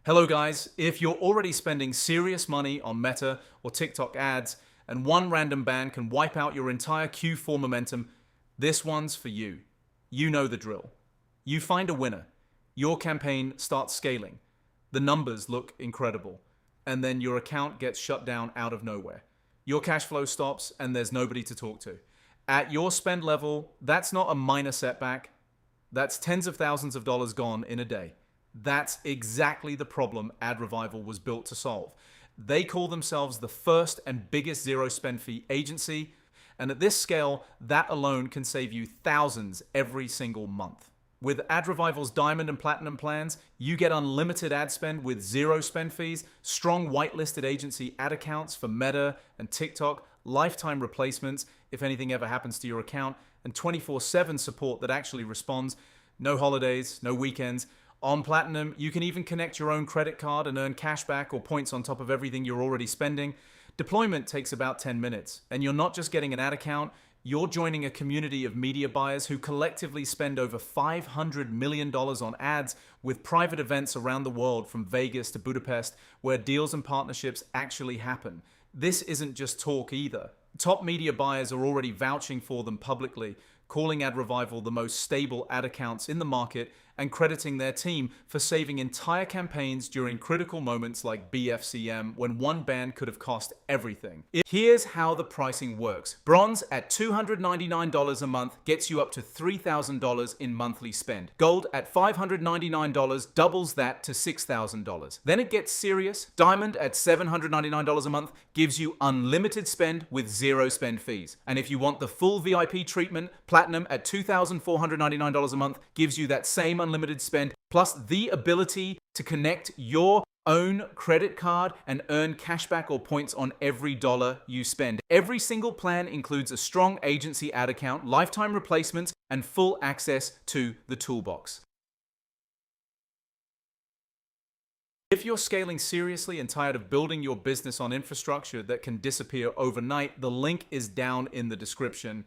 Hello guys, if you're already spending serious money on Meta or TikTok ads and one random ban can wipe out your entire Q4 momentum, this one's for you. You know the drill. You find a winner, your campaign starts scaling, the numbers look incredible, and then your account gets shut down out of nowhere. Your cash flow stops and there's nobody to talk to. At your spend level, that's not a minor setback, that's tens of thousands of dollars gone in a day. That's exactly the problem AdRevival was built to solve. They call themselves the first and biggest zero spend fee agency, and at this scale, that alone can save you thousands every single month. With AdRevival's Diamond and Platinum plans, you get unlimited ad spend with zero spend fees, strong whitelisted agency ad accounts for Meta and TikTok, lifetime replacements if anything ever happens to your account, and 24/7 support that actually responds. No holidays, no weekends. On Platinum, you can even connect your own credit card and earn cashback or points on top of everything you're already spending. Deployment takes about 10 minutes, and you're not just getting an ad account, you're joining a community of media buyers who collectively spend over $500 million on ads with private events around the world from Vegas to Budapest where deals and partnerships actually happen. This isn't just talk either. Top media buyers are already vouching for them publicly, calling AdRevival the most stable ad accounts in the market and crediting their team for saving entire campaigns during critical moments like BFCM when one ban could have cost everything. Here's how the pricing works. Bronze at $299 a month gets you up to $3,000 in monthly spend. Gold at $599 doubles that to $6,000. Then it gets serious. Diamond at $799 a month gives you unlimited spend with zero spend fees. And if you want the full VIP treatment, Platinum at $2,499 a month gives you that same unlimited spend, plus the ability to connect your own credit card and earn cashback or points on every dollar you spend. Every single plan includes a strong agency ad account, lifetime replacements, and full access to the toolbox. If you're scaling seriously and tired of building your business on infrastructure that can disappear overnight, the link is down in the description.